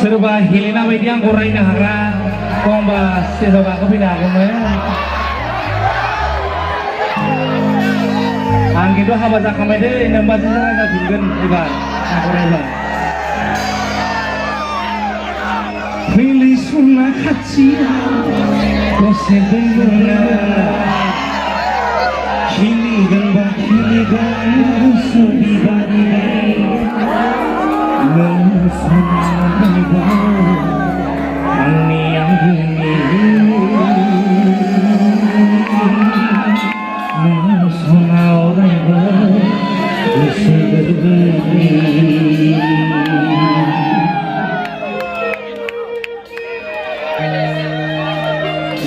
Serba Helena bayi yang korai nahara, komba serba kepindah kemana? Angin itu haba tak kemana deh, nampak sekarang tak tinggal ibar, korai ibar. Pilih sunnah kacira, kau sebelumnya. Kini gembak kini gembak sebibadi. Ani yang bumi mesona orang berseberi.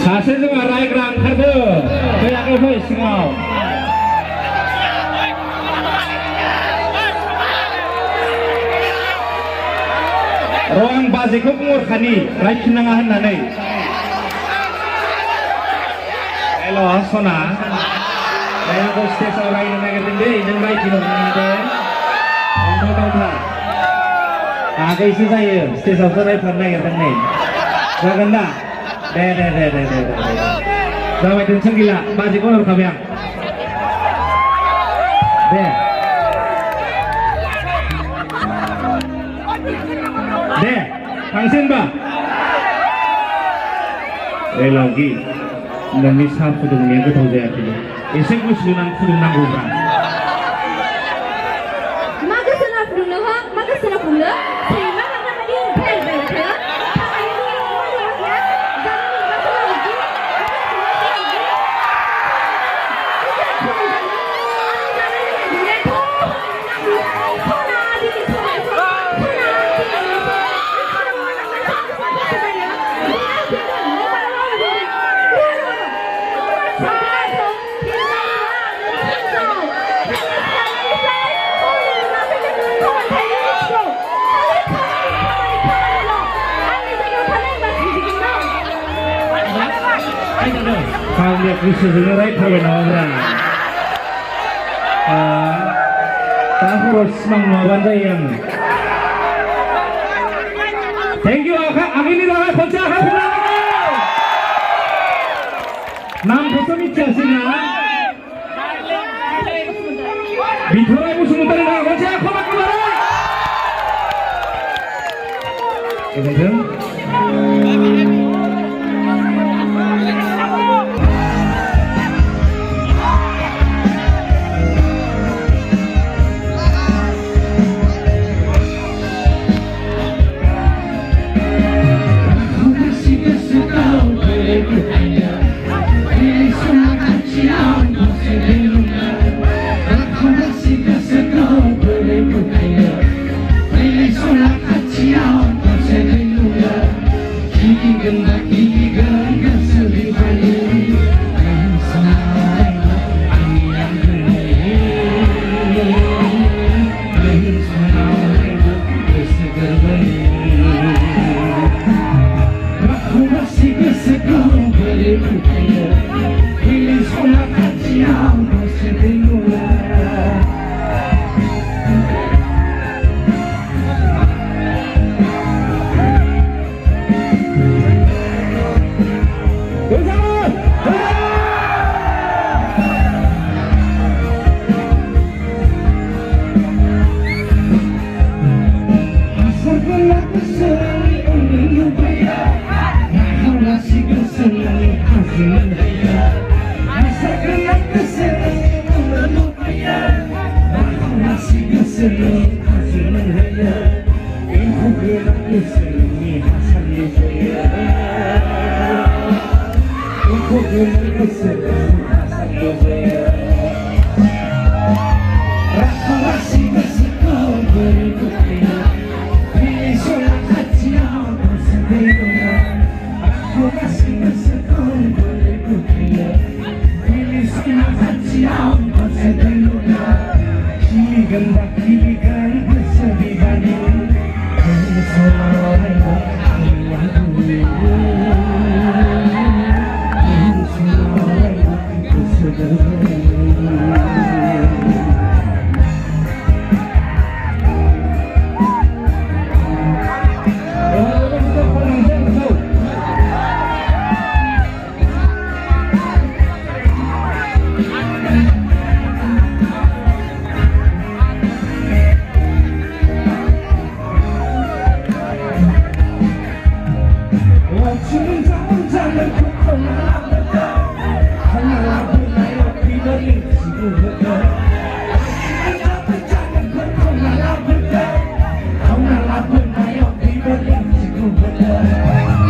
Sase tu marai kerang kerja, kayak apa singau. Ruang bazikuk murkhani, right nangahan nanay. Hello, sona. Kaya ko stage sa right na nagatindi, yung right kinunod. Ano daw ta? Kaisi tayo, stage sa right pa nagatindi. Gaganda. De. Dapat din siyang gila, bazikuk murkhabiyang. De. Deh, pangsin ba? Lagi, nami sah pudung yang ketau saya tu. Esok musliman pudung nang ubah. Maka sana pudung lah, maka sana pudung. Saya nak nak tadi pen pen ya. Ayah ni orang orang ya. Jangan ni baca lagi. Kau lihat bisa dengerai kawan orang. Tahu harus mengawal yang. Thank you akak, amin ini dah kunci akak pulang. Nam kosong itu sih na. Bintang musuh muter dah kunci akak pulang kembali. Betul? Asal kena kesel 지금 잠자는 코코넛 하나 불러요 비버린 지구부터 하나 불자는 코코넛 하나 불러요 비버린 지구부터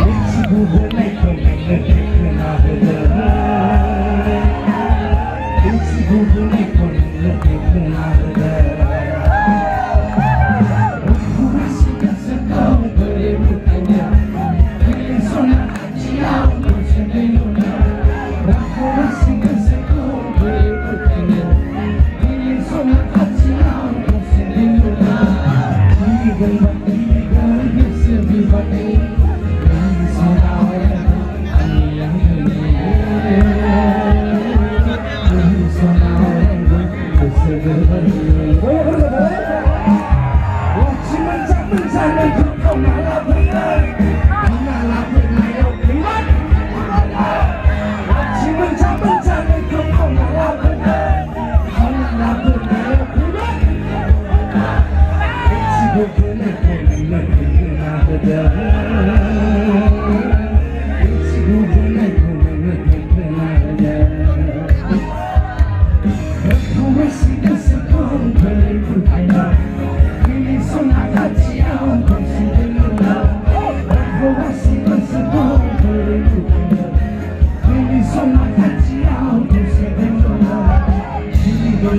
이 지구부터 내 꿈에는 테크나부터 이 지구부터 내 꿈에는 테크나부터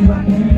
Sono